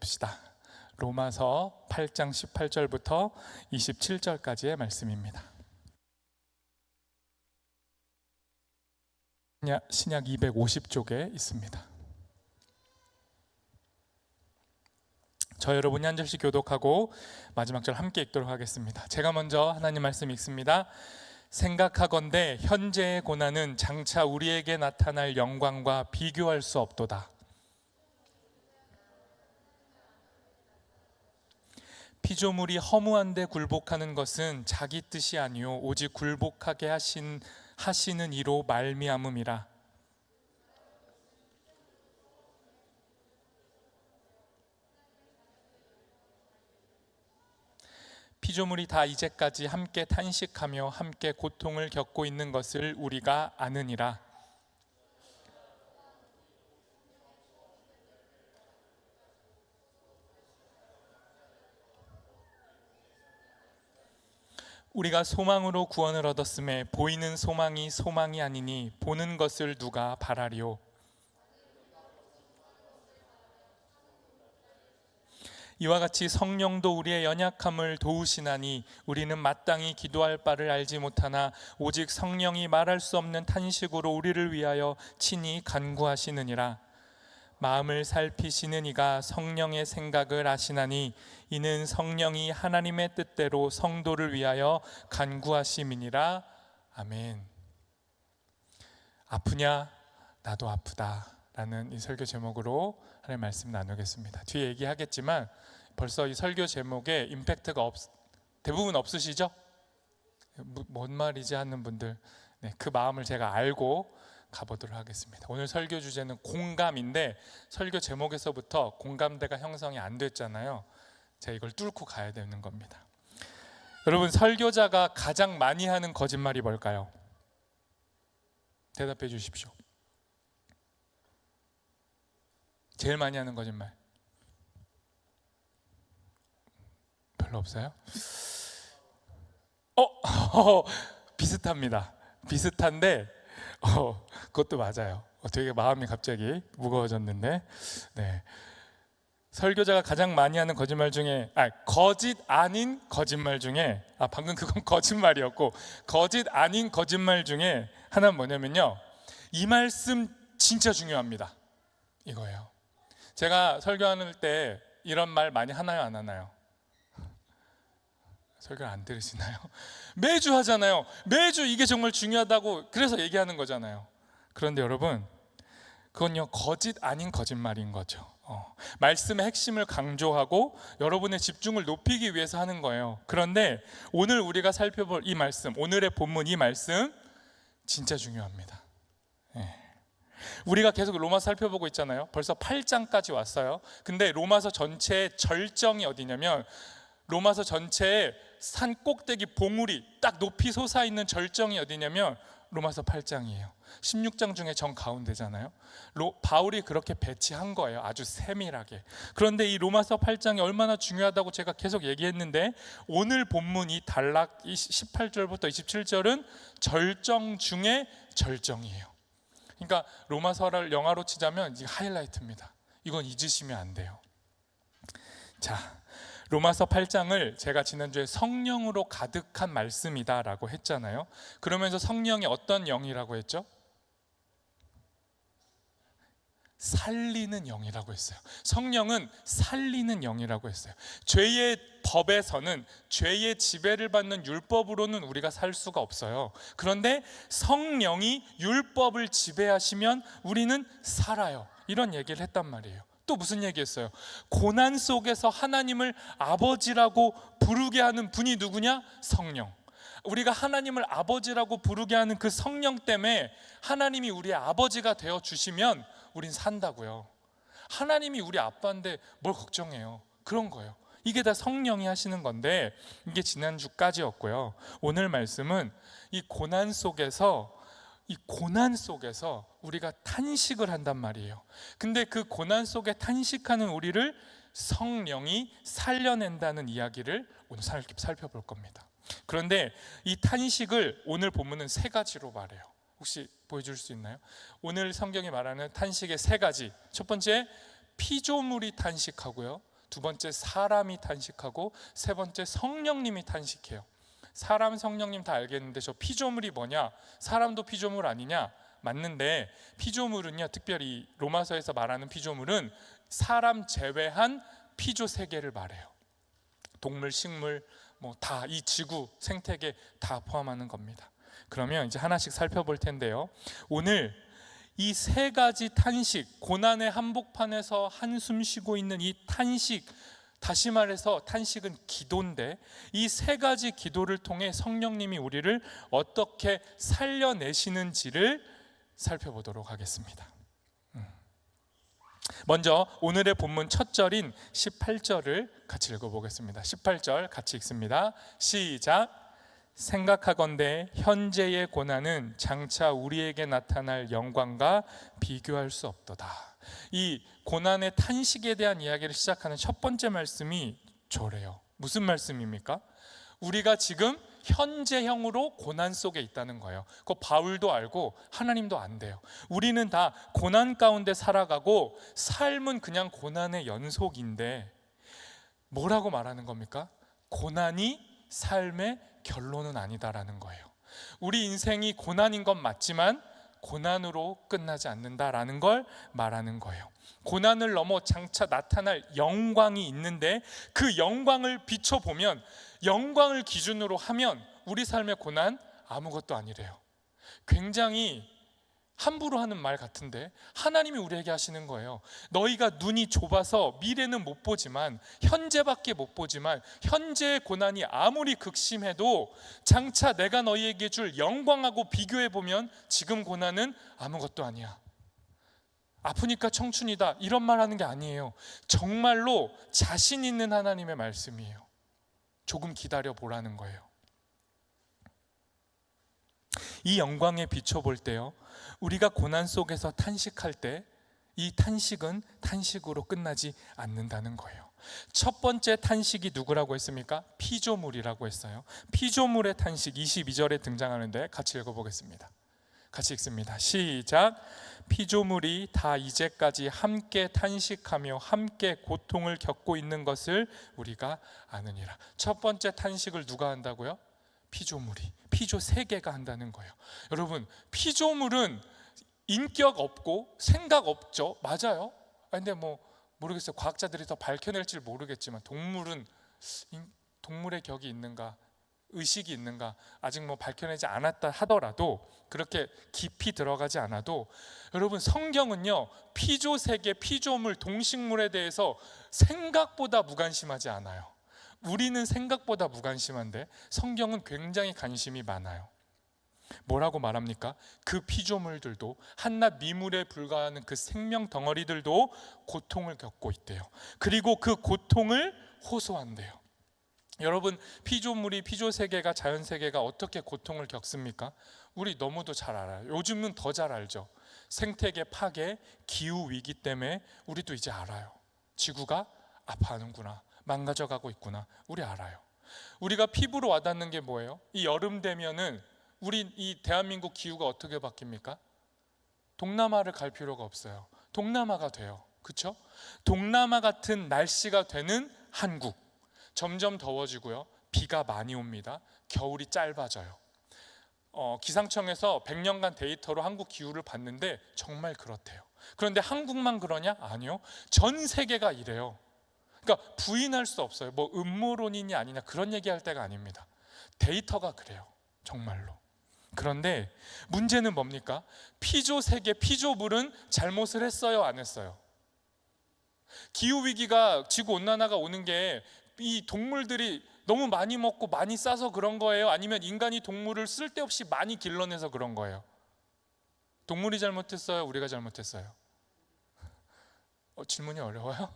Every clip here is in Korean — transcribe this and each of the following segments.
봅시다. 로마서 8장 18절부터 27절까지의 말씀입니다. 신약 250쪽에 있습니다. 저 여러분이 한 절씩 교독하고 마지막 절 함께 읽도록 하겠습니다. 제가 먼저 하나님 말씀 읽습니다. 생각하건대 현재의 고난은 장차 우리에게 나타날 영광과 비교할 수 없도다. 피조물이 허무한데 굴복하는 것은 자기 뜻이 아니요 오직 굴복하게 하시는 이로 말미암음이라. 피조물이 다 이제까지 함께 탄식하며 함께 고통을 겪고 있는 것을 우리가 아느니라. 우리가 소망으로 구원을 얻었음에 보이는 소망이 소망이 아니니 보는 것을 누가 바라리요. 이와 같이 성령도 우리의 연약함을 도우시나니 우리는 마땅히 기도할 바를 알지 못하나 오직 성령이 말할 수 없는 탄식으로 우리를 위하여 친히 간구하시느니라. 마음을 살피시는 이가 성령의 생각을 아시나니 이는 성령이 하나님의 뜻대로 성도를 위하여 간구하심이니라. 아멘. 아프냐? 나도 아프다 라는 이 설교 제목으로 하나님의 말씀 나누겠습니다. 뒤에 얘기하겠지만 벌써 이 설교 제목에 임팩트가 대부분 없으시죠? 뭔 말이지 하는 분들, 그 마음을 제가 알고 가보도록 하겠습니다. 오늘 설교 주제는 공감인데 설교 제목에서부터 공감대가 형성이 안 됐잖아요. 제가 이걸 뚫고 가야 되는 겁니다. 여러분, 설교자가 가장 많이 하는 거짓말이 뭘까요? 대답해 주십시오. 제일 많이 하는 거짓말 별로 없어요? 비슷합니다. 비슷한데 그것도 맞아요. 되게 마음이 갑자기 무거워졌는데, 설교자가 가장 많이 하는 거짓말 중에 거짓 아닌 거짓말 중에 방금 그건 거짓말이었고 거짓 아닌 거짓말 중에 하나는 뭐냐면요, 이 말씀 진짜 중요합니다 이거예요. 제가 설교하는 때 이런 말 많이 하나요, 안 하나요? 설교를 안 들으시나요? 매주 하잖아요. 매주 이게 정말 중요하다고 그래서 얘기하는 거잖아요. 그런데 여러분, 그건요 거짓 아닌 거짓말인 거죠. 말씀의 핵심을 강조하고 여러분의 집중을 높이기 위해서 하는 거예요. 그런데 오늘 우리가 살펴볼 이 말씀, 오늘의 본문 이 말씀 진짜 중요합니다. 우리가 계속 로마서 살펴보고 있잖아요. 벌써 8장까지 왔어요. 근데 로마서 전체의 절정이 어디냐면, 로마서 전체의 산 꼭대기 봉우리 딱 높이 솟아있는 절정이 어디냐면 로마서 8장이에요 16장 중에 정 가운데잖아요. 바울이 그렇게 배치한 거예요, 아주 세밀하게. 그런데 이 로마서 8장이 얼마나 중요하다고 제가 계속 얘기했는데, 오늘 본문 이 단락 18절부터 27절은 절정 중에 절정이에요. 그러니까 로마서를 영화로 치자면 이게 하이라이트입니다. 이건 잊으시면 안 돼요. 자, 로마서 8장을 제가 지난주에 성령으로 가득한 말씀이다 라고 했잖아요. 그러면서 성령이 어떤 영이라고 했죠? 살리는 영이라고 했어요. 성령은 살리는 영이라고 했어요. 죄의 법에서는, 죄의 지배를 받는 율법으로는 우리가 살 수가 없어요. 그런데 성령이 율법을 지배하시면 우리는 살아요. 이런 얘기를 했단 말이에요. 또 무슨 얘기했어요? 고난 속에서 하나님을 아버지라고 부르게 하는 분이 누구냐? 성령. 우리가 하나님을 아버지라고 부르게 하는 그 성령 때문에 하나님이 우리의 아버지가 되어 주시면 우린 산다고요. 하나님이 우리 아빠인데 뭘 걱정해요? 그런 거예요. 이게 다 성령이 하시는 건데, 이게 지난주까지였고요. 오늘 말씀은 이 고난 속에서 우리가 탄식을 한단 말이에요. 근데 그 고난 속에 탄식하는 우리를 성령이 살려낸다는 이야기를 오늘 살펴볼 겁니다. 그런데 이 탄식을 오늘 본문은 세 가지로 말해요. 혹시 보여줄 수 있나요? 오늘 성경이 말하는 탄식의 세 가지. 첫 번째, 피조물이 탄식하고요. 두 번째 사람이 탄식하고 세 번째 성령님이 탄식해요. 사람, 성령님 다 알겠는데 저 피조물이 뭐냐? 사람도 피조물 아니냐? 맞는데 피조물은요, 특별히 로마서에서 말하는 피조물은 사람 제외한 피조 세계를 말해요. 동물, 식물, 뭐 다 이 지구 생태계 다 포함하는 겁니다. 그러면 이제 하나씩 살펴볼 텐데요. 오늘 이 세 가지 탄식, 고난의 한복판에서 한숨 쉬고 있는 이 탄식, 다시 말해서 탄식은 기도인데 이 세 가지 기도를 통해 성령님이 우리를 어떻게 살려내시는지를 살펴보도록 하겠습니다. 먼저 오늘의 본문 첫 절인 18절을 같이 읽어보겠습니다. 18절 같이 읽습니다. 시작. 생각하건대 현재의 고난은 장차 우리에게 나타날 영광과 비교할 수 없도다. 이 고난의 탄식에 대한 이야기를 시작하는 첫 번째 말씀이 저래요. 무슨 말씀입니까? 우리가 지금 현재형으로 고난 속에 있다는 거예요. 그거 바울도 알고 하나님도 안돼요. 우리는 다 고난 가운데 살아가고 삶은 그냥 고난의 연속인데 뭐라고 말하는 겁니까? 고난이 삶의 결론은 아니다라는 거예요. 우리 인생이 고난인 건 맞지만 고난으로 끝나지 않는다라는 걸 말하는 거예요. 고난을 넘어 장차 나타날 영광이 있는데 그 영광을 비춰보면, 영광을 기준으로 하면 우리 삶의 고난 아무것도 아니래요. 굉장히 함부로 하는 말 같은데 하나님이 우리에게 하시는 거예요. 너희가 눈이 좁아서 미래는 못 보지만, 현재밖에 못 보지만 현재의 고난이 아무리 극심해도 장차 내가 너희에게 줄 영광하고 비교해보면 지금 고난은 아무것도 아니야. 아프니까 청춘이다 이런 말 하는 게 아니에요. 정말로 자신 있는 하나님의 말씀이에요. 조금 기다려 보라는 거예요. 이 영광에 비춰볼 때요, 우리가 고난 속에서 탄식할 때 이 탄식은 탄식으로 끝나지 않는다는 거예요. 첫 번째 탄식이 누구라고 했습니까? 피조물이라고 했어요. 피조물의 탄식 22절에 등장하는데 같이 읽어보겠습니다. 같이 읽습니다. 시작. 피조물이 다 이제까지 함께 탄식하며 함께 고통을 겪고 있는 것을 우리가 아느니라. 첫 번째 탄식을 누가 한다고요? 피조물이, 피조 세계가 한다는 거예요. 여러분, 피조물은 인격 없고 생각 없죠. 맞아요. 근데 뭐 모르겠어요. 과학자들이 더 밝혀낼지 모르겠지만 동물은 동물의 격이 있는가, 의식이 있는가 아직 뭐 밝혀내지 않았다 하더라도, 그렇게 깊이 들어가지 않아도 여러분, 성경은요 피조 세계, 피조물, 동식물에 대해서 생각보다 무관심하지 않아요. 우리는 생각보다 무관심한데 성경은 굉장히 관심이 많아요. 뭐라고 말합니까? 그 피조물들도, 한낱 미물에 불과하는 그 생명 덩어리들도 고통을 겪고 있대요. 그리고 그 고통을 호소한대요. 여러분, 피조물이, 피조세계가, 자연세계가 어떻게 고통을 겪습니까? 우리 너무도 잘 알아요. 요즘은 더 잘 알죠. 생태계 파괴, 기후위기 때문에 우리도 이제 알아요. 지구가 아파하는구나, 망가져가고 있구나, 우리 알아요. 우리가 피부로 와닿는 게 뭐예요? 이 여름 되면은 우리 이 대한민국 기후가 어떻게 바뀝니까? 동남아를 갈 필요가 없어요. 동남아가 돼요. 그렇죠? 동남아 같은 날씨가 되는 한국, 점점 더워지고요, 비가 많이 옵니다. 겨울이 짧아져요. 기상청에서 100년간 데이터로 한국 기후를 봤는데 정말 그렇대요. 그런데 한국만 그러냐? 아니요, 전 세계가 이래요. 그러니까 부인할 수 없어요. 뭐 음모론이냐 아니냐 그런 얘기할 때가 아닙니다. 데이터가 그래요, 정말로. 그런데 문제는 뭡니까? 피조 세계, 피조물은 잘못을 했어요, 안 했어요? 기후위기가, 지구온난화가 오는 게 이 동물들이 너무 많이 먹고 많이 싸서 그런 거예요? 아니면 인간이 동물을 쓸데없이 많이 길러내서 그런 거예요? 동물이 잘못했어요? 우리가 잘못했어요? 질문이 어려워요?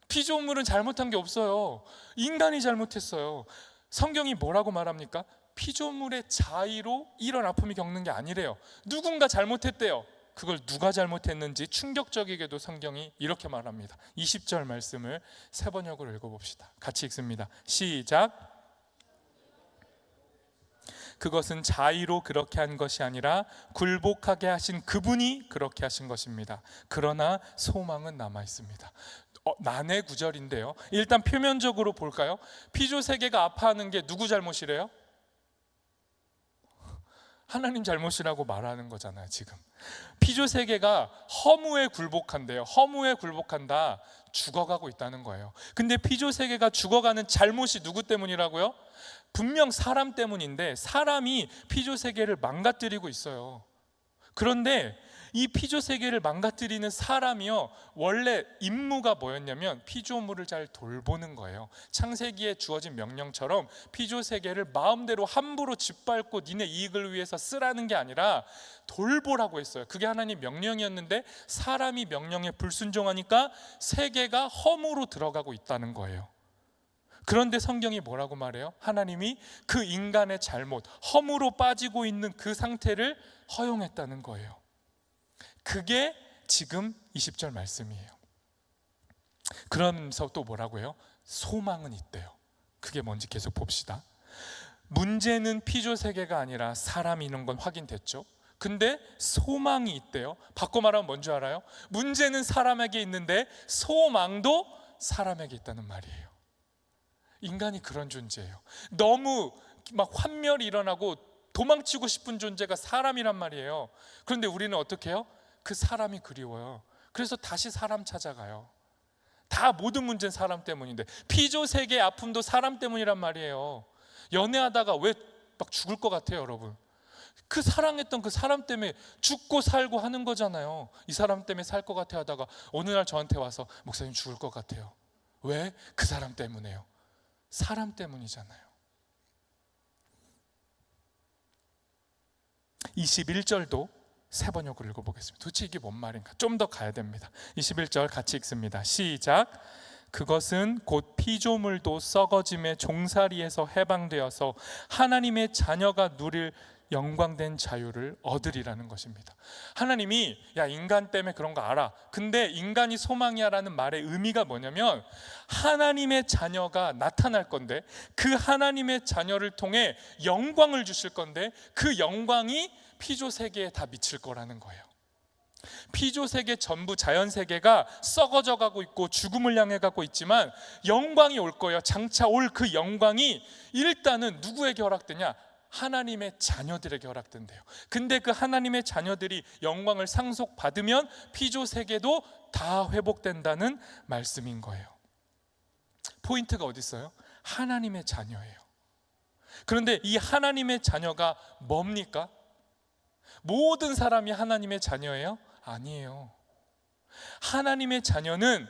피조물은 잘못한 게 없어요. 인간이 잘못했어요. 성경이 뭐라고 말합니까? 피조물의 자의로 이런 아픔이 겪는 게 아니래요. 누군가 잘못했대요. 그걸 누가 잘못했는지 충격적이게도 성경이 이렇게 말합니다. 20절 말씀을 세 번역으로 읽어봅시다. 같이 읽습니다. 시작. 그것은 자의로 그렇게 한 것이 아니라 굴복하게 하신 그분이 그렇게 하신 것입니다. 그러나 소망은 남아 있습니다. 난해 구절인데요. 일단 표면적으로 볼까요? 피조 세계가 아파하는 게 누구 잘못이래요? 하나님 잘못이라고 말하는 거잖아요. 지금 피조 세계가 허무에 굴복한대요. 허무에 굴복한다, 죽어가고 있다는 거예요. 근데 피조 세계가 죽어가는 잘못이 누구 때문이라고요? 분명 사람 때문인데 사람이 피조 세계를 망가뜨리고 있어요. 그런데 이 피조 세계를 망가뜨리는 사람이요, 원래 임무가 뭐였냐면 피조물을 잘 돌보는 거예요. 창세기에 주어진 명령처럼 피조 세계를 마음대로 함부로 짓밟고 니네 이익을 위해서 쓰라는 게 아니라 돌보라고 했어요. 그게 하나님 명령이었는데 사람이 명령에 불순종하니까 세계가 허무로 들어가고 있다는 거예요. 그런데 성경이 뭐라고 말해요? 하나님이 그 인간의 잘못, 허무로 빠지고 있는 그 상태를 허용했다는 거예요. 그게 지금 20절 말씀이에요. 그러면서 또 뭐라고 해요? 소망은 있대요. 그게 뭔지 계속 봅시다. 문제는 피조 세계가 아니라 사람이 있는 건 확인됐죠. 근데 소망이 있대요. 바꿔 말하면 뭔지 알아요? 문제는 사람에게 있는데 소망도 사람에게 있다는 말이에요. 인간이 그런 존재예요. 너무 막 환멸이 일어나고 도망치고 싶은 존재가 사람이란 말이에요. 그런데 우리는 어떻게 해요? 그 사람이 그리워요. 그래서 다시 사람 찾아가요. 다 모든 문제는 사람 때문인데, 피조 세계의 아픔도 사람 때문이란 말이에요. 연애하다가 왜 막 죽을 것 같아요, 여러분? 그 사랑했던 그 사람 때문에 죽고 살고 하는 거잖아요. 이 사람 때문에 살 것 같아 하다가 어느 날 저한테 와서 목사님 죽을 것 같아요. 왜? 그 사람 때문에요. 사람 때문이잖아요. 21절도 세 번역을 읽어보겠습니다. 도대체 이게 뭔 말인가? 좀 더 가야 됩니다. 21절 같이 읽습니다. 시작. 그것은 곧 피조물도 썩어짐의 종살이에서 해방되어서 하나님의 자녀가 누릴 영광된 자유를 얻으리라는 것입니다. 하나님이 야, 인간 때문에 그런 거 알아. 근데 인간이 소망이야 라는 말의 의미가 뭐냐면 하나님의 자녀가 나타날 건데 그 하나님의 자녀를 통해 영광을 주실 건데 그 영광이 피조 세계에 다 미칠 거라는 거예요. 피조 세계 전부 자연 세계가 썩어져 가고 있고 죽음을 향해 가고 있지만 영광이 올 거예요. 장차 올 그 영광이 일단은 누구에게 허락되냐? 하나님의 자녀들에게 허락된대요. 근데 그 하나님의 자녀들이 영광을 상속받으면 피조 세계도 다 회복된다는 말씀인 거예요. 포인트가 어디 있어요? 하나님의 자녀예요. 그런데 이 하나님의 자녀가 뭡니까? 모든 사람이 하나님의 자녀예요? 아니에요. 하나님의 자녀는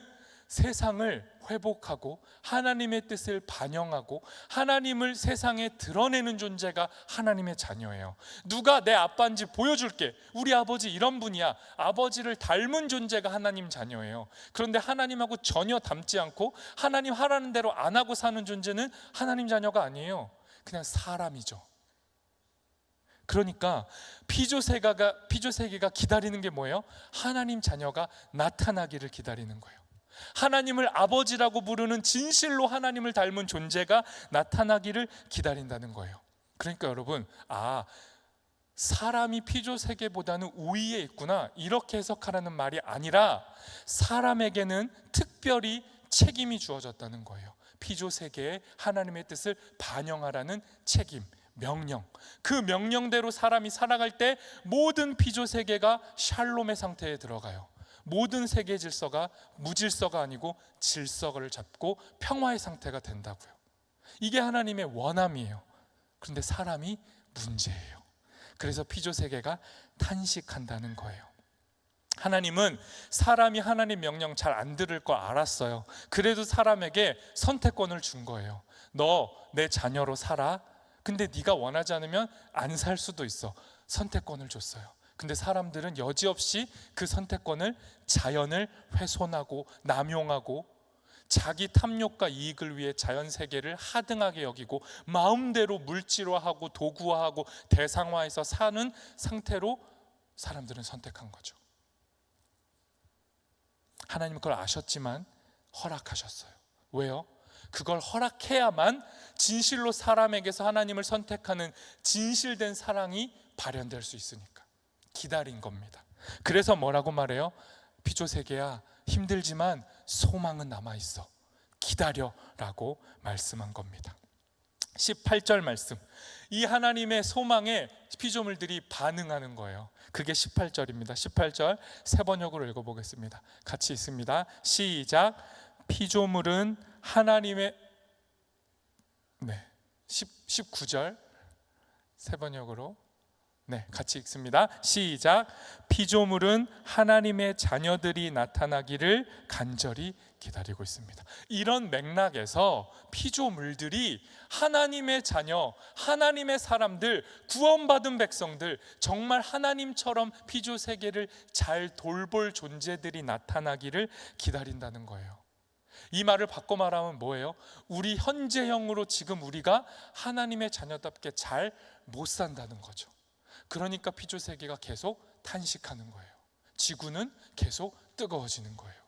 세상을 회복하고 하나님의 뜻을 반영하고 하나님을 세상에 드러내는 존재가 하나님의 자녀예요. 누가 내 아빠인지 보여줄게. 우리 아버지 이런 분이야. 아버지를 닮은 존재가 하나님 자녀예요. 그런데 하나님하고 전혀 닮지 않고 하나님 하라는 대로 안 하고 사는 존재는 하나님 자녀가 아니에요. 그냥 사람이죠. 그러니까 피조 세계가 기다리는 게 뭐예요? 하나님 자녀가 나타나기를 기다리는 거예요. 하나님을 아버지라고 부르는 진실로 하나님을 닮은 존재가 나타나기를 기다린다는 거예요. 그러니까 여러분, 사람이 피조 세계보다는 우위에 있구나 이렇게 해석하라는 말이 아니라 사람에게는 특별히 책임이 주어졌다는 거예요. 피조 세계에 하나님의 뜻을 반영하라는 책임, 명령. 그 명령대로 사람이 살아갈 때 모든 피조 세계가 샬롬의 상태에 들어가요. 모든 세계 질서가 무질서가 아니고 질서를 잡고 평화의 상태가 된다고요. 이게 하나님의 원함이에요. 그런데 사람이 문제예요. 그래서 피조 세계가 탄식한다는 거예요. 하나님은 사람이 하나님 명령 잘 안 들을 거 알았어요. 그래도 사람에게 선택권을 준 거예요. 너 내 자녀로 살아. 근데 네가 원하지 않으면 안 살 수도 있어. 선택권을 줬어요. 근데 사람들은 여지없이 그 선택권을 자연을 훼손하고 남용하고 자기 탐욕과 이익을 위해 자연 세계를 하등하게 여기고 마음대로 물질화하고 도구화하고 대상화해서 사는 상태로 사람들은 선택한 거죠. 하나님은 그걸 아셨지만 허락하셨어요. 왜요? 그걸 허락해야만 진실로 사람에게서 하나님을 선택하는 진실된 사랑이 발현될 수 있으니까 기다린 겁니다. 그래서 뭐라고 말해요? 피조 세계야, 힘들지만 소망은 남아있어. 기다려라고 말씀한 겁니다. 18절 말씀, 이 하나님의 소망에 피조물들이 반응하는 거예요. 그게 18절입니다. 18절 세 번역으로 읽어보겠습니다. 같이 있습니다. 시작. 피조물은 하나님의 19절 세 번역으로 같이 읽습니다. 시작. 피조물은 하나님의 자녀들이 나타나기를 간절히 기다리고 있습니다. 이런 맥락에서 피조물들이 하나님의 자녀, 하나님의 사람들, 구원받은 백성들, 정말 하나님처럼 피조 세계를 잘 돌볼 존재들이 나타나기를 기다린다는 거예요. 이 말을 바꿔 말하면 뭐예요? 우리 현재형으로 지금 우리가 하나님의 자녀답게 잘 못 산다는 거죠. 그러니까 피조 세계가 계속 탄식하는 거예요. 지구는 계속 뜨거워지는 거예요.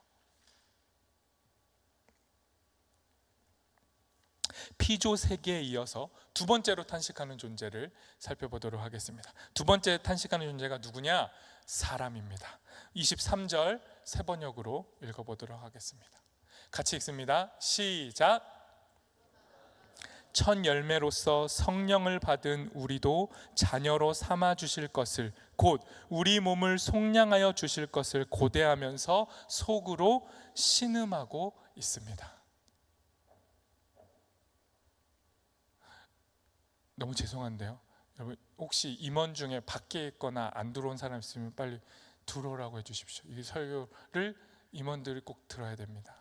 피조 세계에 이어서 두 번째로 탄식하는 존재를 살펴보도록 하겠습니다. 두 번째 탄식하는 존재가 누구냐? 사람입니다. 23절 세 번역으로 읽어보도록 하겠습니다. 같이 읽습니다. 시작. 첫 열매로서 성령을 받은 우리도 자녀로 삼아 주실 것을, 곧 우리 몸을 속량하여 주실 것을 고대하면서 속으로 신음하고 있습니다. 너무 죄송한데요, 여러분 혹시 임원 중에 밖에 있거나 안 들어온 사람 있으면 빨리 들어오라고 해주십시오. 이 설교를 임원들이 꼭 들어야 됩니다.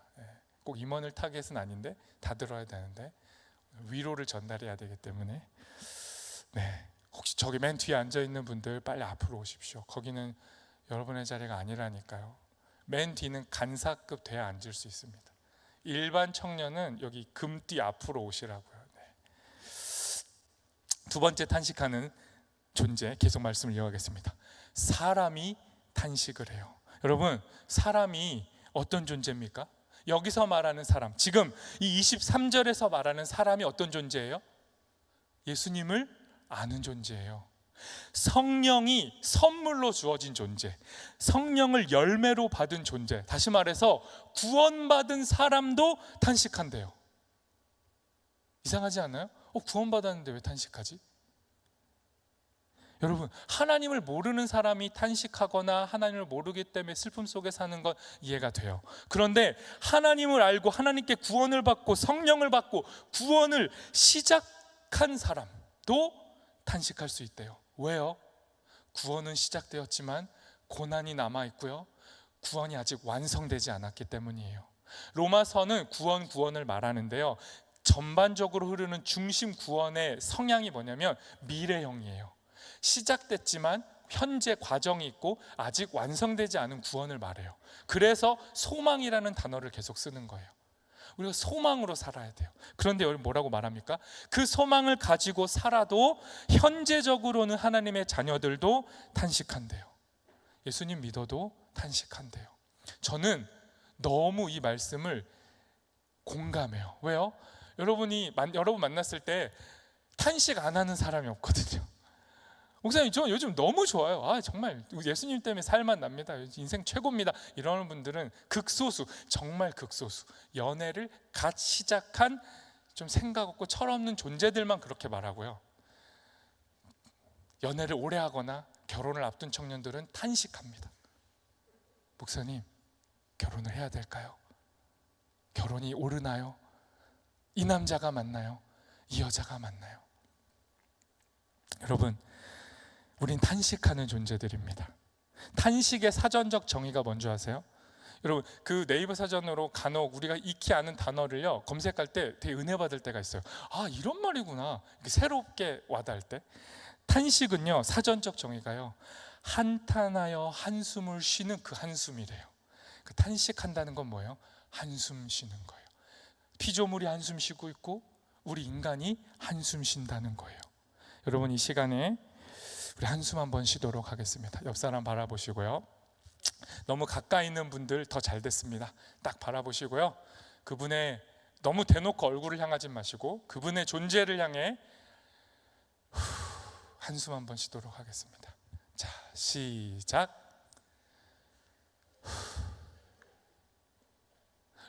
꼭 임원을 타겟은 아닌데 다 들어야 되는데 위로를 전달해야 되기 때문에 혹시 저기 맨 뒤에 앉아있는 분들 빨리 앞으로 오십시오. 거기는 여러분의 자리가 아니라니까요. 맨 뒤는 간사급 돼야 앉을 수 있습니다. 일반 청년은 여기 금띠 앞으로 오시라고요. 두 번째 탄식하는 존재, 계속 말씀을 이어가겠습니다. 사람이 탄식을 해요. 여러분, 사람이 어떤 존재입니까? 여기서 말하는 사람, 지금 이 23절에서 말하는 사람이 어떤 존재예요? 예수님을 아는 존재예요. 성령이 선물로 주어진 존재, 성령을 열매로 받은 존재, 다시 말해서 구원받은 사람도 탄식한대요. 이상하지 않아요? 구원받았는데 왜 탄식하지? 여러분, 하나님을 모르는 사람이 탄식하거나 하나님을 모르기 때문에 슬픔 속에 사는 건 이해가 돼요. 그런데 하나님을 알고 하나님께 구원을 받고 성령을 받고 구원을 시작한 사람도 탄식할 수 있대요. 왜요? 구원은 시작되었지만 고난이 남아있고요, 구원이 아직 완성되지 않았기 때문이에요. 로마서는 구원을 말하는데요, 전반적으로 흐르는 중심 구원의 성향이 뭐냐면 미래형이에요. 시작됐지만 현재 과정이 있고 아직 완성되지 않은 구원을 말해요. 그래서 소망이라는 단어를 계속 쓰는 거예요. 우리가 소망으로 살아야 돼요. 그런데 여기 뭐라고 말합니까? 그 소망을 가지고 살아도 현재적으로는 하나님의 자녀들도 탄식한대요. 예수님 믿어도 탄식한대요. 저는 너무 이 말씀을 공감해요. 왜요? 여러분 만났을 때 탄식 안 하는 사람이 없거든요. 목사님, 저 요즘 너무 좋아요. 정말 예수님 때문에 살만 납니다. 인생 최고입니다. 이러는 분들은 극소수, 정말 극소수. 연애를 갓 시작한 좀 생각 없고 철없는 존재들만 그렇게 말하고요, 연애를 오래 하거나 결혼을 앞둔 청년들은 탄식합니다. 목사님, 결혼을 해야 될까요? 결혼이 오르나요? 이 남자가 맞나요? 이 여자가 맞나요? 여러분, 우린 탄식하는 존재들입니다. 탄식의 사전적 정의가 뭔지 아세요? 여러분, 그 네이버 사전으로 간혹 우리가 익히 아는 단어를요 검색할 때 되게 은혜 받을 때가 있어요. 이런 말이구나, 새롭게 와닿을 때. 탄식은요, 사전적 정의가요, 한탄하여 한숨을 쉬는 그 한숨이래요. 그 탄식한다는 건 뭐예요? 한숨 쉬는 거예요. 피조물이 한숨 쉬고 있고 우리 인간이 한숨 쉰다는 거예요. 여러분, 이 시간에 우리 한숨 한번 쉬도록 하겠습니다. 옆 사람 바라보시고요, 너무 가까이 있는 분들 더 잘 됐습니다. 딱 바라보시고요, 그분의 너무 대놓고 얼굴을 향하지 마시고 그분의 존재를 향해 한숨 한번 쉬도록 하겠습니다. 자, 시작.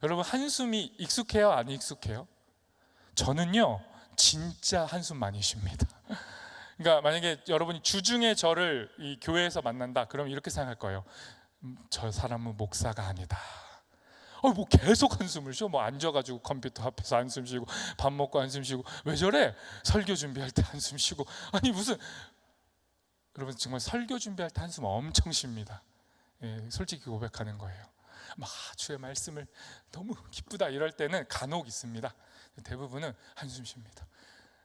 여러분 한숨이 익숙해요? 안 익숙해요? 저는요 진짜 한숨 많이 쉽니다. 그러니까 만약에 여러분이 주중에 저를 이 교회에서 만난다 그럼 이렇게 생각할 거예요. 저 사람은 목사가 아니다. 뭐 계속 한숨을 쉬어. 뭐 앉아가지고 컴퓨터 앞에서 한숨 쉬고 밥 먹고 한숨 쉬고 왜 저래? 설교 준비할 때 한숨 쉬고. 아니 무슨, 여러분 정말 설교 준비할 때 한숨 엄청 쉽니다. 예, 솔직히 고백하는 거예요. 막 주의 말씀을 너무 기쁘다 이럴 때는 간혹 있습니다. 대부분은 한숨 쉽니다.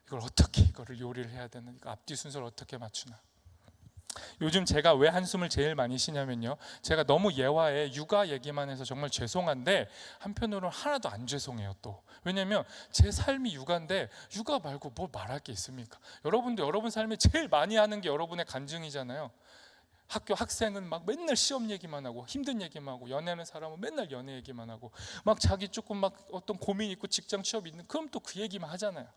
이걸 어떻게 이거를 요리를 해야 되는, 이거 앞뒤 순서를 어떻게 맞추나. 요즘 제가 왜 한숨을 제일 많이 쉬냐면요, 제가 너무 예화에 육아 얘기만 해서 정말 죄송한데 한편으로는 하나도 안 죄송해요. 또 왜냐면 제 삶이 육아인데 육아 말고 뭐 말할 게 있습니까? 여러분도 여러분 삶에 제일 많이 하는 게 여러분의 간증이잖아요. 학교 학생은 막 맨날 시험 얘기만 하고 힘든 얘기만 하고, 연애하는 사람은 맨날 연애 얘기만 하고, 막 자기 조금 막 어떤 고민 있고 직장 취업 있는, 그럼 또 그 얘기만 하잖아요.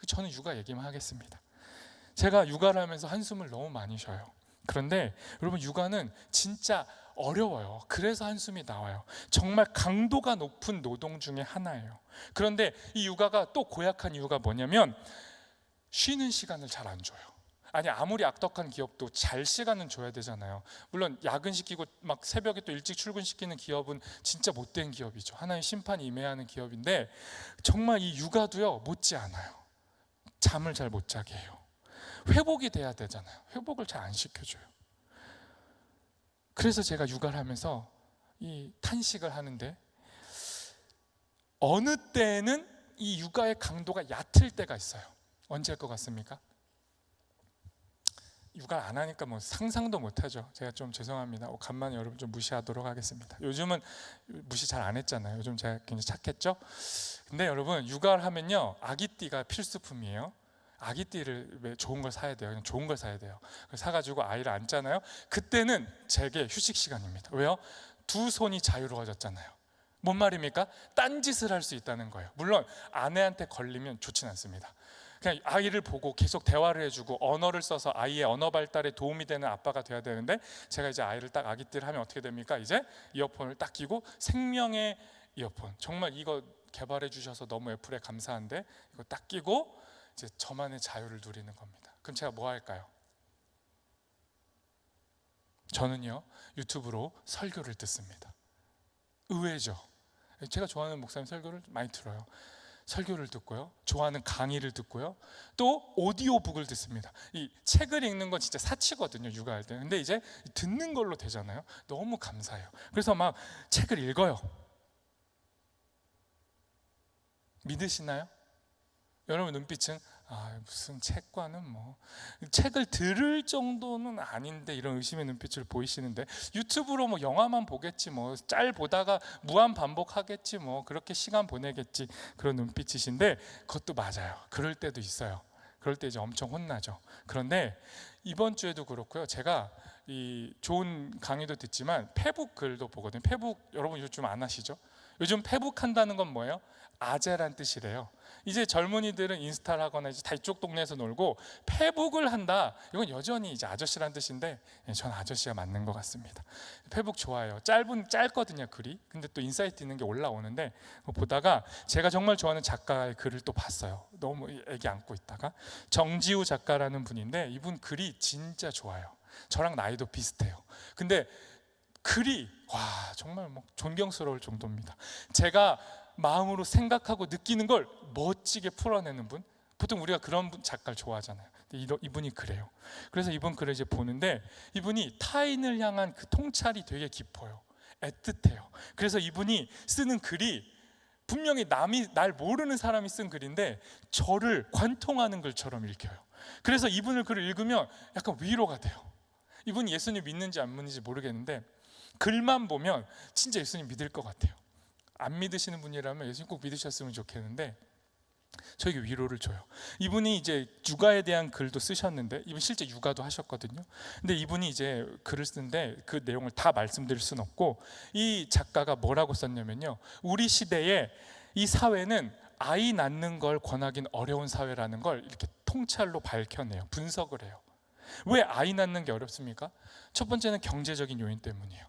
저는 육아 얘기만 하겠습니다. 제가 육아를 하면서 한숨을 너무 많이 쉬어요. 그런데 여러분 육아는 진짜 어려워요. 그래서 한숨이 나와요. 정말 강도가 높은 노동 중에 하나예요. 그런데 이 육아가 또 고약한 이유가 뭐냐면 쉬는 시간을 잘 안 줘요. 아니 아무리 악덕한 기업도 잘 시간은 줘야 되잖아요. 물론 야근시키고 막 새벽에 또 일찍 출근시키는 기업은 진짜 못된 기업이죠. 하나의 심판이 임해야 하는 기업인데 정말 이 육아도요 못지 않아요. 잠을 잘 못 자게 해요. 회복이 돼야 되잖아요. 회복을 잘 안 시켜줘요. 그래서 제가 육아를 하면서 이 탄식을 하는데, 어느 때는 이 육아의 강도가 얕을 때가 있어요. 언제일 것 같습니까? 육아를 안 하니까 뭐 상상도 못하죠. 제가 좀 죄송합니다. 간만에 여러분 좀 무시하도록 하겠습니다. 요즘은 무시 잘 안 했잖아요. 요즘 제가 굉장히 착했죠. 근데 여러분 육아를 하면요 아기띠가 필수품이에요. 아기띠를 왜 좋은 걸 사야 돼요. 그냥 좋은 걸 사야 돼요. 사가지고 아이를 안잖아요. 그때는 제게 휴식 시간입니다. 왜요? 두 손이 자유로워졌잖아요. 뭔 말입니까? 딴짓을 할 수 있다는 거예요. 물론 아내한테 걸리면 좋진 않습니다. 그냥 아이를 보고 계속 대화를 해주고 언어를 써서 아이의 언어 발달에 도움이 되는 아빠가 돼야 되는데, 제가 이제 아이를 딱 아기띠를 하면 어떻게 됩니까? 이제 이어폰을 딱 끼고, 생명의 이어폰, 정말 이거 개발해 주셔서 너무 애플에 감사한데 이거 딱 끼고 이제 저만의 자유를 누리는 겁니다. 그럼 제가 뭐 할까요? 저는요 유튜브로 설교를 듣습니다. 의외죠. 제가 좋아하는 목사님 설교를 많이 들어요. 설교를 듣고요, 좋아하는 강의를 듣고요, 또 오디오북을 듣습니다. 이 책을 읽는 건 진짜 사치거든요, 육아할 때. 근데 이제 듣는 걸로 되잖아요. 너무 감사해요. 그래서 막 책을 읽어요. 믿으시나요? 여러분 눈빛은 무슨 책과는 뭐, 책을 들을 정도는 아닌데, 이런 의심의 눈빛을 보이시는데, 유튜브로 뭐 영화만 보겠지, 뭐 짤 보다가 무한 반복하겠지, 뭐 그렇게 시간 보내겠지, 그런 눈빛이신데 그것도 맞아요. 그럴 때도 있어요. 그럴 때 이제 엄청 혼나죠. 그런데 이번 주에도 그렇고요, 제가 이 좋은 강의도 듣지만 페북 글도 보거든요. 페북 여러분 요즘 안 하시죠? 요즘 페북 한다는 건 뭐예요? 아재란 뜻이래요. 이제 젊은이들은 인스타를 하거나 이제 다 이쪽 동네에서 놀고, 페북을 한다, 이건 여전히 이제 아저씨란 뜻인데, 전 아저씨가 맞는 것 같습니다. 페북 좋아요. 짧거든요 글이. 근데 또 인사이트 있는 게 올라오는데, 보다가 제가 정말 좋아하는 작가의 글을 또 봤어요. 너무 애기 안고 있다가, 정지우 작가라는 분인데 이분 글이 진짜 좋아요. 저랑 나이도 비슷해요. 근데 글이 정말 뭐 존경스러울 정도입니다. 제가 마음으로 생각하고 느끼는 걸 멋지게 풀어내는 분, 보통 우리가 그런 작가를 좋아하잖아요. 근데 이분이 그래요. 그래서 이분 글을 이제 보는데, 이분이 타인을 향한 그 통찰이 되게 깊어요. 애틋해요. 그래서 이분이 쓰는 글이 분명히 날 모르는 사람이 쓴 글인데 저를 관통하는 글처럼 읽혀요. 그래서 이분을 글을 읽으면 약간 위로가 돼요. 이분이 예수님 믿는지 안 믿는지 모르겠는데 글만 보면 진짜 예수님 믿을 것 같아요. 안 믿으시는 분이라면 예수님 꼭 믿으셨으면 좋겠는데 저에게 위로를 줘요. 이분이 이제 육아에 대한 글도 쓰셨는데, 이분 실제 육아도 하셨거든요. 근데 이분이 이제 글을 쓰는데 그 내용을 다 말씀드릴 수는 없고, 이 작가가 뭐라고 썼냐면요, 우리 시대에 이 사회는 아이 낳는 걸 권하긴 어려운 사회라는 걸 이렇게 통찰로 밝혀내요. 분석을 해요. 왜 아이 낳는 게 어렵습니까? 첫 번째는 경제적인 요인 때문이에요.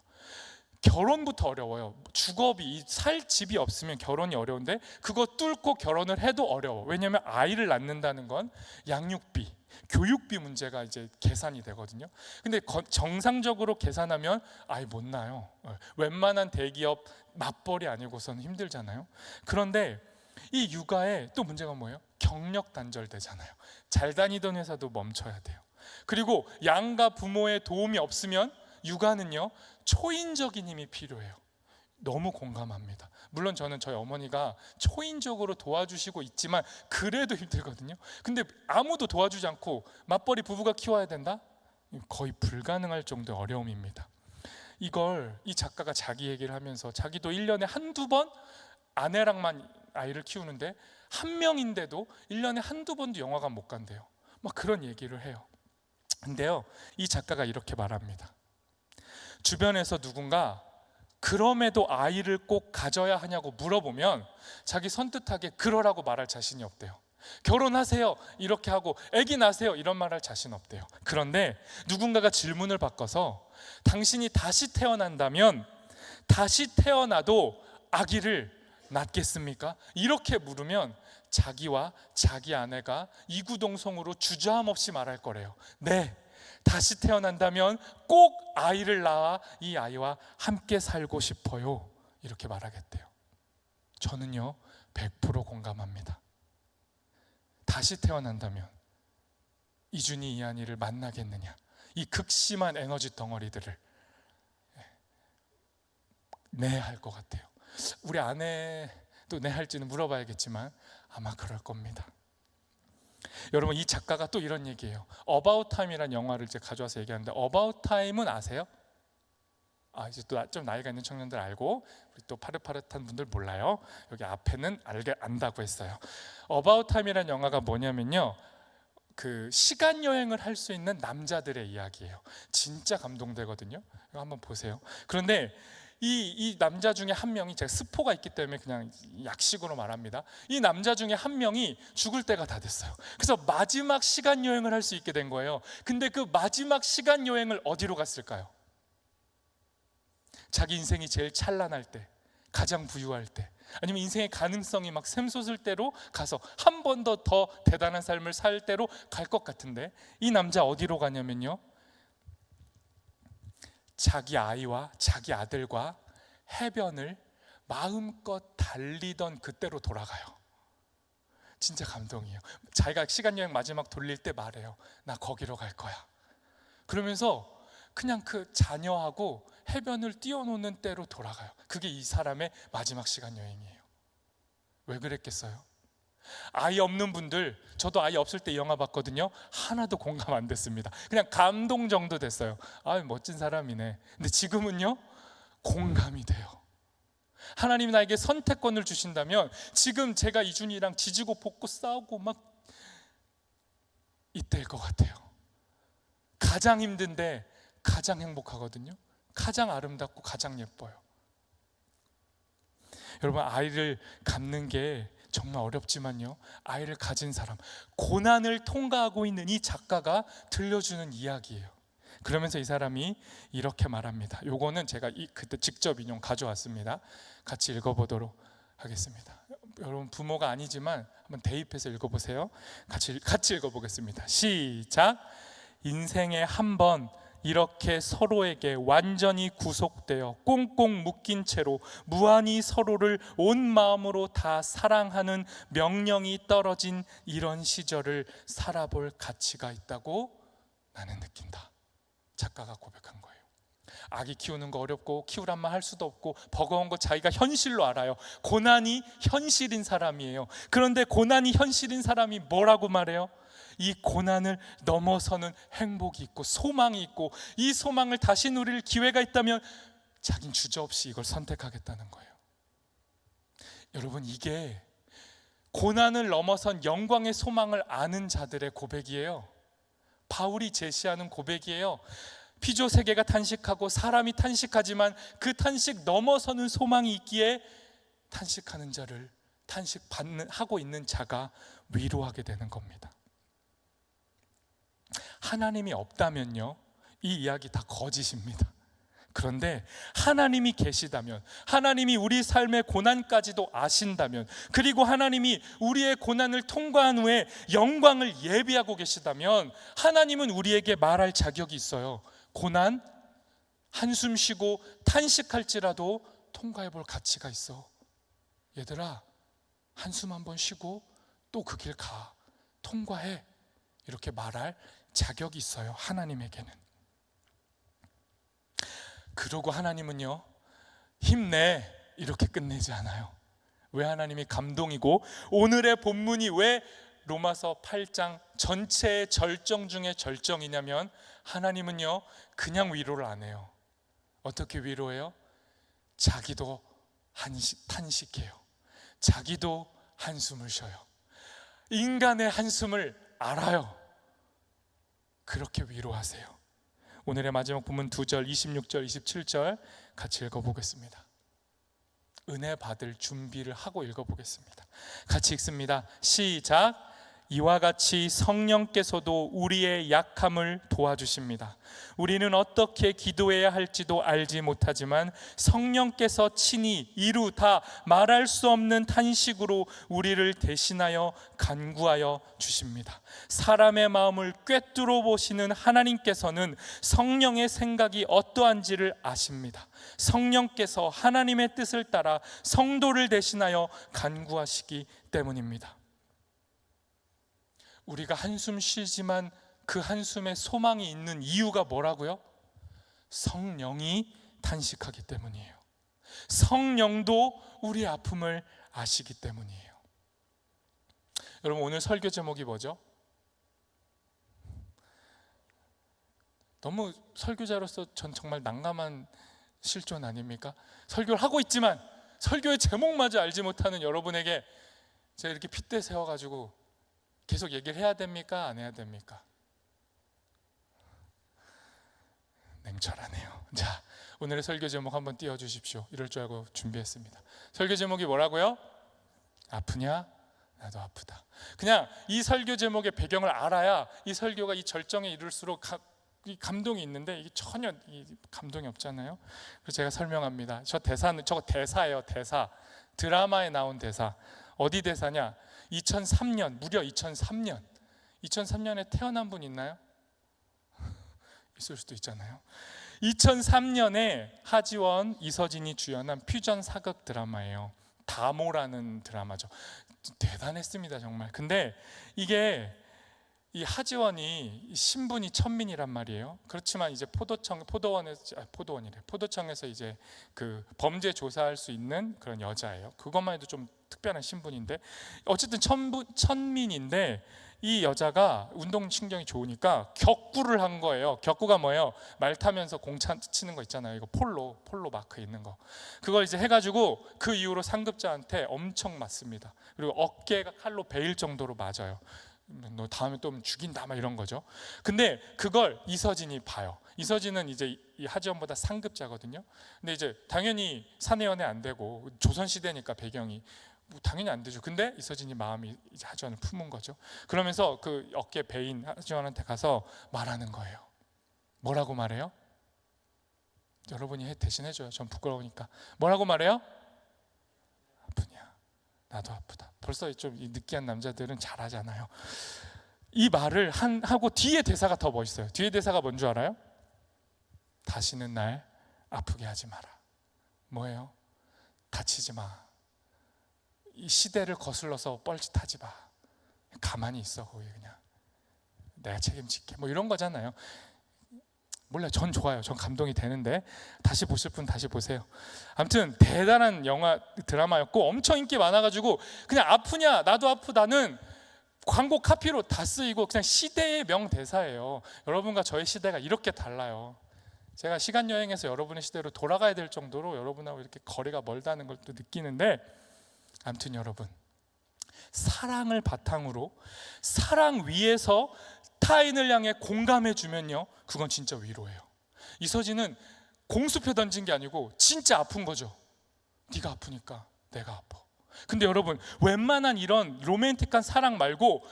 결혼부터 어려워요. 주거비, 살 집이 없으면 결혼이 어려운데 그거 뚫고 결혼을 해도 어려워. 왜냐하면 아이를 낳는다는 건 양육비, 교육비 문제가 이제 계산이 되거든요. 근데 정상적으로 계산하면 아이 못 낳아요. 웬만한 대기업 맞벌이 아니고서는 힘들잖아요. 그런데 이 육아에 또 문제가 뭐예요? 경력 단절되잖아요. 잘 다니던 회사도 멈춰야 돼요. 그리고 양가 부모의 도움이 없으면 육아는요, 초인적인 힘이 필요해요. 너무 공감합니다. 물론 저는 저희 어머니가 초인적으로 도와주시고 있지만 그래도 힘들거든요. 근데 아무도 도와주지 않고 맞벌이 부부가 키워야 된다? 거의 불가능할 정도의 어려움입니다. 이걸 이 작가가 자기 얘기를 하면서 자기도 1년에 한두 번 아내랑만 아이를 키우는데 한 명인데도 1년에 한두 번도 영화관 못 간대요. 막 그런 얘기를 해요. 근데요, 이 작가가 이렇게 말합니다. 주변에서 누군가 그럼에도 아이를 꼭 가져야 하냐고 물어보면 자기 선뜻하게 그러라고 말할 자신이 없대요. 결혼하세요 이렇게 하고 아기 낳으세요 이런 말 할 자신 없대요. 그런데 누군가가 질문을 바꿔서 당신이 다시 태어난다면 다시 태어나도 아기를 낳겠습니까? 이렇게 물으면 자기와 자기 아내가 이구동성으로 주저함 없이 말할 거래요. 네, 다시 태어난다면 꼭 아이를 낳아 이 아이와 함께 살고 싶어요. 이렇게 말하겠대요. 저는요 100% 공감합니다. 다시 태어난다면 이준이 이한이를 만나겠느냐, 이 극심한 에너지 덩어리들을. 네, 할 것 같아요. 우리 아내도 네 할지는 물어봐야겠지만 아마 그럴 겁니다. 여러분, 이 작가가 또 이런 얘기해요. 어바웃 타임이라는 영화를 이제 가져와서 얘기하는데, 어바웃 타임은 아세요? 이제 또 좀 나이가 있는 청년들 알고, 우리 또 파릇파릇한 분들 몰라요. 여기 앞에는 안다고 했어요. 어바웃 타임이라는 영화가 뭐냐면요, 그 시간 여행을 할 수 있는 남자들의 이야기예요. 진짜 감동되거든요. 이거 한번 보세요. 그런데 이 남자 중에 한 명이, 제가 스포가 있기 때문에 그냥 약식으로 말합니다. 이 남자 중에 한 명이 죽을 때가 다 됐어요. 그래서 마지막 시간 여행을 할 수 있게 된 거예요. 근데 그 마지막 시간 여행을 어디로 갔을까요? 자기 인생이 제일 찬란할 때, 가장 부유할 때, 아니면 인생의 가능성이 막 샘솟을 때로 가서 한 번 더 대단한 삶을 살 때로 갈 것 같은데, 이 남자 어디로 가냐면요, 자기 아이와 자기 아들과 해변을 마음껏 달리던 그때로 돌아가요. 진짜 감동이에요. 자기가 시간여행 마지막 돌릴 때 말해요. 나 거기로 갈 거야. 그러면서 그냥 그 자녀하고 해변을 뛰어노는 때로 돌아가요. 그게 이 사람의 마지막 시간여행이에요. 왜 그랬겠어요? 아이 없는 분들, 저도 아이 없을 때 이 영화 봤거든요. 하나도 공감 안 됐습니다. 그냥 감동 정도 됐어요. 멋진 사람이네. 근데 지금은요, 공감이 돼요. 하나님이 나에게 선택권을 주신다면 지금 제가 이준이랑 지지고 볶고 싸우고 막 이때일 것 같아요. 가장 힘든데 가장 행복하거든요. 가장 아름답고 가장 예뻐요. 여러분, 아이를 갖는 게 정말 어렵지만요, 아이를 가진 사람, 고난을 통과하고 있는 이 작가가 들려주는 이야기예요. 그러면서 이 사람이 이렇게 말합니다. 요거는 제가 그때 직접 인용 가져왔습니다. 같이 읽어보도록 하겠습니다. 여러분, 부모가 아니지만 한번 대입해서 읽어보세요. 같이 읽어보겠습니다. 시작. 인생에 한 번 이렇게 서로에게 완전히 구속되어 꽁꽁 묶인 채로 무한히 서로를 온 마음으로 다 사랑하는 명령이 떨어진 이런 시절을 살아볼 가치가 있다고 나는 느낀다. 작가가 고백한 거예요. 아기 키우는 거 어렵고 키우란 말 할 수도 없고 버거운 거 자기가 현실로 알아요. 고난이 현실인 사람이에요. 그런데 고난이 현실인 사람이 뭐라고 말해요? 이 고난을 넘어서는 행복이 있고 소망이 있고, 이 소망을 다시 누릴 기회가 있다면 자긴 주저없이 이걸 선택하겠다는 거예요. 여러분, 이게 고난을 넘어선 영광의 소망을 아는 자들의 고백이에요. 바울이 제시하는 고백이에요. 피조 세계가 탄식하고 사람이 탄식하지만 그 탄식 넘어서는 소망이 있기에 탄식하는 자를 하고 있는 자가 위로하게 되는 겁니다. 하나님이 없다면요, 이 이야기 다 거짓입니다. 그런데 하나님이 계시다면, 하나님이 우리 삶의 고난까지도 아신다면, 그리고 하나님이 우리의 고난을 통과한 후에 영광을 예비하고 계시다면, 하나님은 우리에게 말할 자격이 있어요. 고난, 한숨 쉬고 탄식할지라도 통과해 볼 가치가 있어. 얘들아, 한숨 한번 쉬고 또 그 길 가. 통과해. 이렇게 말할 자격이 있어요, 하나님에게는. 그러고 하나님은요, 힘내 이렇게 끝내지 않아요. 왜 하나님이 감동이고 오늘의 본문이 왜 로마서 8장 전체의 절정 중에 절정이냐면, 하나님은요 그냥 위로를 안 해요. 어떻게 위로해요? 자기도 탄식해요. 자기도 한숨을 쉬어요. 인간의 한숨을 알아요. 그렇게 위로하세요. 오늘의 마지막 본문 2절, 26절, 27절 같이 읽어보겠습니다. 은혜 받을 준비를 하고 읽어보겠습니다. 같이 읽습니다. 시작. 이와 같이 성령께서도 우리의 약함을 도와주십니다. 우리는 어떻게 기도해야 할지도 알지 못하지만 성령께서 친히 이루 다 말할 수 없는 탄식으로 우리를 대신하여 간구하여 주십니다. 사람의 마음을 꿰뚫어 보시는 하나님께서는 성령의 생각이 어떠한지를 아십니다. 성령께서 하나님의 뜻을 따라 성도를 대신하여 간구하시기 때문입니다. 우리가 한숨 쉬지만 그 한숨에 소망이 있는 이유가 뭐라고요? 성령이 탄식하기 때문이에요. 성령도 우리의 아픔을 아시기 때문이에요. 여러분, 오늘 설교 제목이 뭐죠? 너무 설교자로서 전 정말 난감한 실존 아닙니까? 설교를 하고 있지만 설교의 제목마저 알지 못하는 여러분에게 제가 이렇게 핏대 세워가지고 계속 얘기를 해야 됩니까? 안 해야 됩니까? 냉철하네요. 자, 오늘의 설교 제목 한번 띄워주십시오. 이럴 줄 알고 준비했습니다. 설교 제목이 뭐라고요? 아프냐? 나도 아프다. 그냥 이 설교 제목의 배경을 알아야 이 설교가 이 절정에 이룰수록 이 감동이 있는데 이게 전혀 이 감동이 없잖아요. 그래서 제가 설명합니다. 저거 대사예요. 대사. 드라마에 나온 대사. 어디 대사냐? 2003년, 무려 2003년에 태어난 분 있나요? 있을 수도 있잖아요. 2003년에 하지원, 이서진이 주연한 퓨전 사극 드라마예요. 다모라는 드라마죠. 대단했습니다, 정말. 근데 이게 이 하지원이 신분이 천민이란 말이에요. 그렇지만 이제 포도청에서 이제 그 범죄 조사할 수 있는 그런 여자예요. 그것만 해도 좀 특별한 신분인데, 어쨌든 천민인데 이 여자가 운동신경이 좋으니까 격구를 한 거예요. 격구가 뭐예요? 말 타면서 공 치는 거 있잖아요. 이거 폴로 마크 있는 거. 그걸 이제 해가지고 그 이후로 상급자한테 엄청 맞습니다. 그리고 어깨가 칼로 베일 정도로 맞아요. 너 다음에 또 죽인다 막 이런 거죠. 근데 그걸 이서진이 봐요. 이서진은 이제 이 하지원보다 상급자거든요. 근데 이제 당연히 사내연애 안 되고 조선시대니까 배경이 당연히 안 되죠. 근데 이서진이 마음이 이제 하지원을 품은 거죠. 그러면서 그 어깨 베인 하지원한테 가서 말하는 거예요. 뭐라고 말해요? 여러분이 대신 해줘요. 전 부끄러우니까. 뭐라고 말해요? 아프냐? 나도 아프다. 벌써 좀 느끼한 남자들은 잘하잖아요. 이 말을 하고 뒤에 대사가 더 멋있어요. 뒤에 대사가 뭔 줄 알아요? 다시는 날 아프게 하지 마라. 뭐예요? 다치지 마. 이 시대를 거슬러서 뻘짓하지 마. 가만히 있어. 거기 그냥 내가 책임질게. 뭐 이런 거잖아요. 몰라요. 전 좋아요. 전 감동이 되는데 다시 보실 분 다시 보세요. 아무튼 대단한 영화 드라마였고 엄청 인기 많아가지고 그냥 아프냐 나도 아프다는 광고 카피로 다 쓰이고 그냥 시대의 명대사예요. 여러분과 저의 시대가 이렇게 달라요. 제가 시간 여행해서 여러분의 시대로 돌아가야 될 정도로 여러분하고 이렇게 거리가 멀다는 걸 또 느끼는데, 아무튼 여러분, 사랑을 바탕으로 사랑 위에서 타인을 향해 공감해 주면요, 그건 진짜 위로예요. 이서진은 공수표 던진 게 아니고 진짜 아픈 거죠. 네가 아프니까 내가 아파. 근데 여러분, 웬만한 이런 로맨틱한 사랑 말고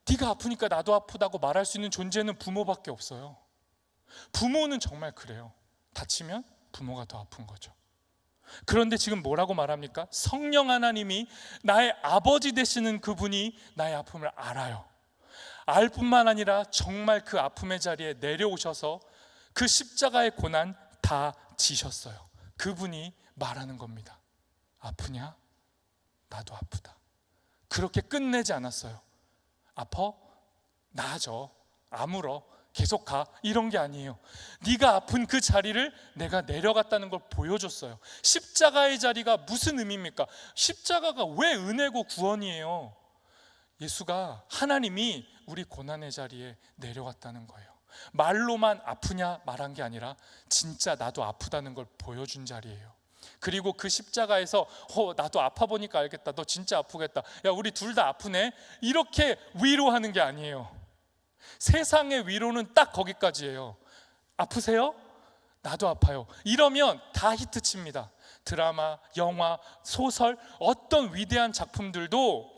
네가 아프니까 나도 아프다고 말할 수 있는 존재는 부모밖에 없어요. 부모는 정말 그래요. 다치면 부모가 더 아픈 거죠. 그런데 지금 뭐라고 말합니까? 성령 하나님이 나의 아버지 되시는 그분이 나의 아픔을 알아요. 알 뿐만 아니라 정말 그 아픔의 자리에 내려오셔서 그 십자가의 고난 다 지셨어요. 그분이 말하는 겁니다. 아프냐? 나도 아프다. 그렇게 끝내지 않았어요. 아파? 나아져. 아물어. 계속 가. 이런 게 아니에요. 네가 아픈 그 자리를 내가 내려갔다는 걸 보여줬어요. 십자가의 자리가 무슨 의미입니까? 십자가가 왜 은혜고 구원이에요? 예수가, 하나님이 우리 고난의 자리에 내려갔다는 거예요. 말로만 아프냐 말한 게 아니라 진짜 나도 아프다는 걸 보여준 자리예요. 그리고 그 십자가에서 나도 아파 보니까 알겠다. 너 진짜 아프겠다. 야, 우리 둘 다 아프네. 이렇게 위로하는 게 아니에요. 세상의 위로는 딱 거기까지예요. 아프세요? 나도 아파요. 이러면 다 히트칩니다. 드라마, 영화, 소설, 어떤 위대한 작품들도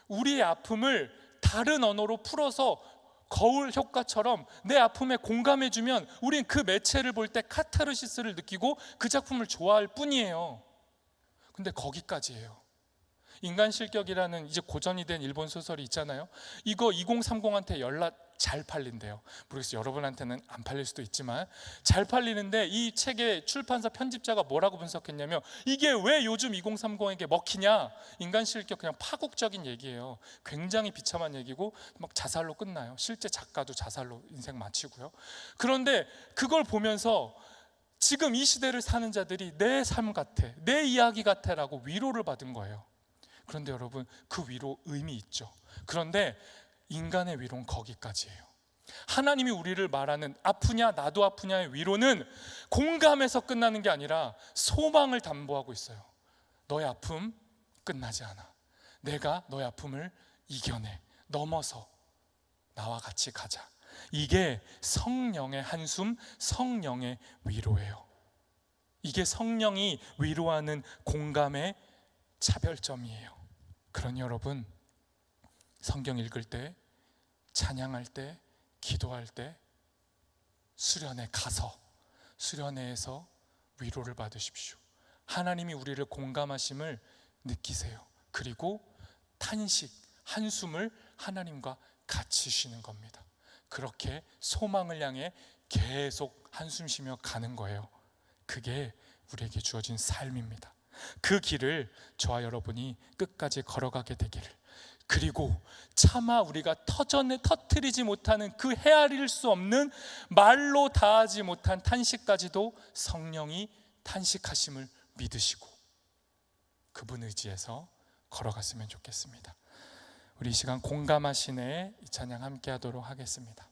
우리의 아픔을 다른 언어로 풀어서 거울 효과처럼 내 아픔에 공감해주면 우린 그 매체를 볼 때 카타르시스를 느끼고 그 작품을 좋아할 뿐이에요. 근데 거기까지예요. 인간실격이라는 이제 고전이 된 일본 소설이 있잖아요. 이거 2030한테 연락 잘 팔린대요. 모르겠어요. 여러분한테는 안 팔릴 수도 있지만 잘 팔리는데 이 책의 출판사 편집자가 뭐라고 분석했냐면 이게 왜 요즘 2030에게 먹히냐? 인간실격 그냥 파국적인 얘기예요. 굉장히 비참한 얘기고 막 자살로 끝나요. 실제 작가도 자살로 인생 마치고요. 그런데 그걸 보면서 지금 이 시대를 사는 자들이 내 삶 같아, 내 이야기 같아라고 위로를 받은 거예요. 그런데 여러분, 그 위로 의미 있죠. 그런데 인간의 위로는 거기까지예요. 하나님이 우리를 말하는 아프냐 나도 아프냐의 위로는 공감해서 끝나는 게 아니라 소망을 담보하고 있어요. 너의 아픔 끝나지 않아. 내가 너의 아픔을 이겨내, 넘어서 나와 같이 가자. 이게 성령의 한숨, 성령의 위로예요. 이게 성령이 위로하는 공감의 차별점이에요. 그러니 여러분, 성경 읽을 때, 찬양할 때, 기도할 때 수련회 가서 수련회에서 위로를 받으십시오. 하나님이 우리를 공감하심을 느끼세요. 그리고 탄식, 한숨을 하나님과 같이 쉬는 겁니다. 그렇게 소망을 향해 계속 한숨 쉬며 가는 거예요. 그게 우리에게 주어진 삶입니다. 그 길을 저와 여러분이 끝까지 걸어가게 되기를, 그리고 차마 우리가 터뜨리지 못하는 그 헤아릴 수 없는 말로 다하지 못한 탄식까지도 성령이 탄식하심을 믿으시고 그분 의지에서 걸어갔으면 좋겠습니다. 우리 이 시간 공감하시네 이 찬양 함께 하도록 하겠습니다.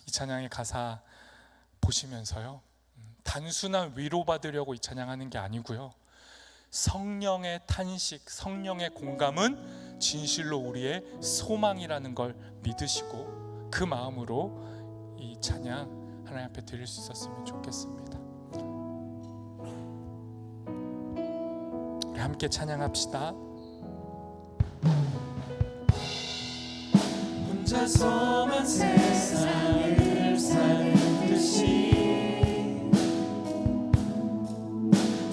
이 찬양의 가사 보시면서요, 단순한 위로받으려고 이 찬양하는 게 아니고요, 성령의 탄식, 성령의 공감은 진실로 우리의 소망이라는 걸 믿으시고 그 마음으로 이 찬양 하나님 앞에 드릴 수 있었으면 좋겠습니다. 우리 함께 찬양합시다. 혼자서만 세상을 사는 듯이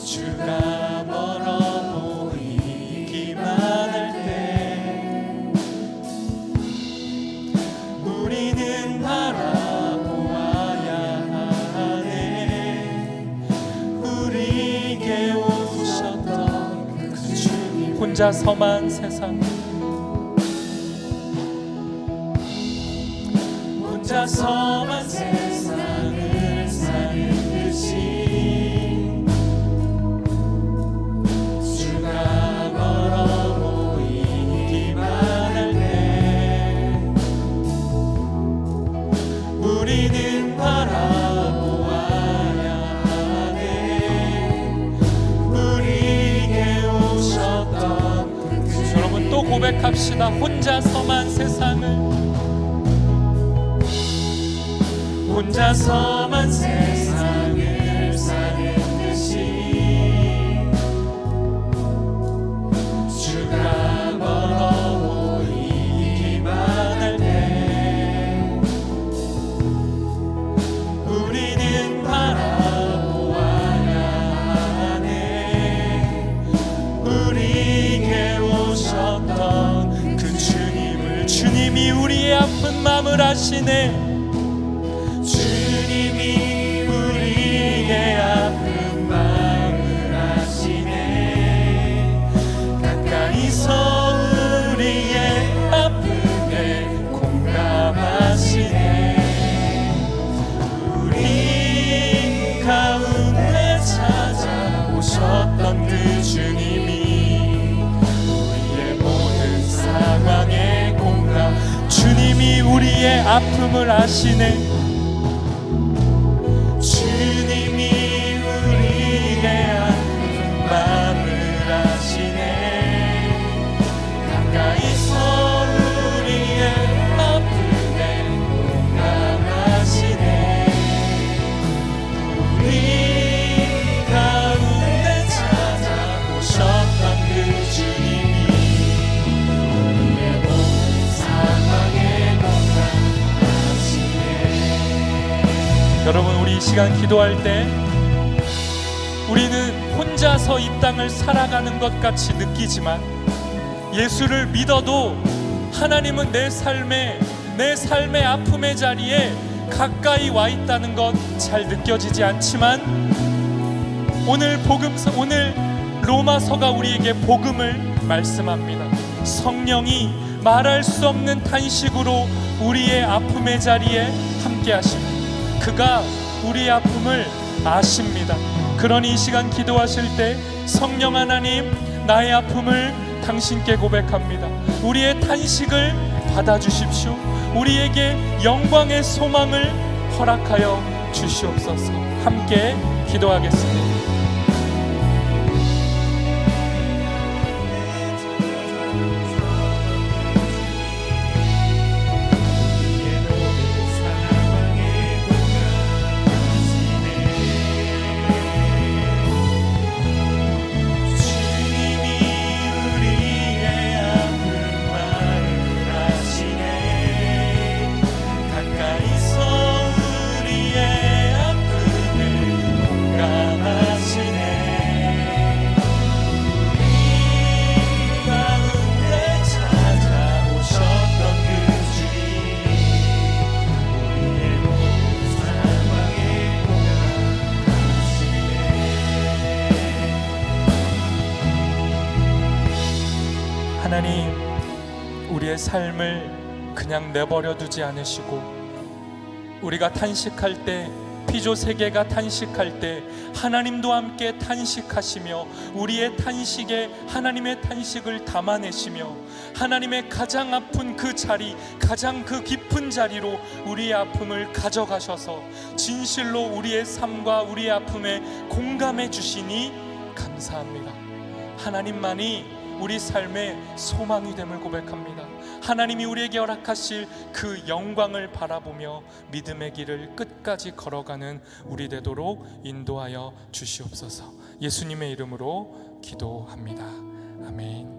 주가 멀어 보이기만 할 때 우리는 바라보아야 하네. 우리에게 오셨던 그 주님, 혼자서만 세상, 혼자서만 세상을 사는 듯이 주가 멀어 보이기만 할 때 우리는 바라보아야 하네. 우리에게 오셨던 그 주님. 여러분 또 고백합시다. 혼자서만 세상을, 혼자서만 세상을 사는 듯이 주가 멀어 보이기만 할 때 우리는 바라 아팠던 그 주님을, 주님이 우리의 아픈 마음을 아시네. 주님이 우리의 아픈 마음을 아시네. 가까이서 우리의 아픔에 공감하시네. 우리 가운데 찾아오셨던 그 주님이 우리의 모든 상황에 공감, 주님이 우리의 아픔을 아시네. 주님이 우리의 아픈 마음을 아시네. 가까이서 우리의 아픔에 공감하시네. 우리 가운데 찾아오셨던 그 주님이 우리의 모든 상황에 공감하시네. 여러분, 우리 이 시간 기도할 때 우리는 혼자서 이 땅을 살아가는 것 같이 느끼지만, 예수를 믿어도 하나님은 내 삶의 아픔의 자리에 가까이 와 있다는 것 잘 느껴지지 않지만, 오늘 로마서가 우리에게 복음을 말씀합니다. 성령이 말할 수 없는 탄식으로 우리의 아픔의 자리에 함께 하십니다. 그가 우리의 아픔을 아십니다. 그러니 이 시간 기도하실 때, 성령 하나님, 나의 아픔을 당신께 고백합니다. 우리의 탄식을 받아주십시오. 우리에게 영광의 소망을 허락하여 주시옵소서. 함께 기도하겠습니다. 하나님, 우리의 삶을 그냥 내버려 두지 않으시고, 우리가 탄식할 때, 피조 세계가 탄식할 때 하나님도 함께 탄식하시며, 우리의 탄식에 하나님의 탄식을 담아내시며, 하나님의 가장 아픈 그 자리, 가장 그 깊은 자리로 우리의 아픔을 가져가셔서 진실로 우리의 삶과 우리의 아픔에 공감해 주시니 감사합니다. 하나님만이 우리 삶의 소망이 됨을 고백합니다. 하나님이 우리에게 허락하실 그 영광을 바라보며 믿음의 길을 끝까지 걸어가는 우리 되도록 인도하여 주시옵소서. 예수님의 이름으로 기도합니다. 아멘.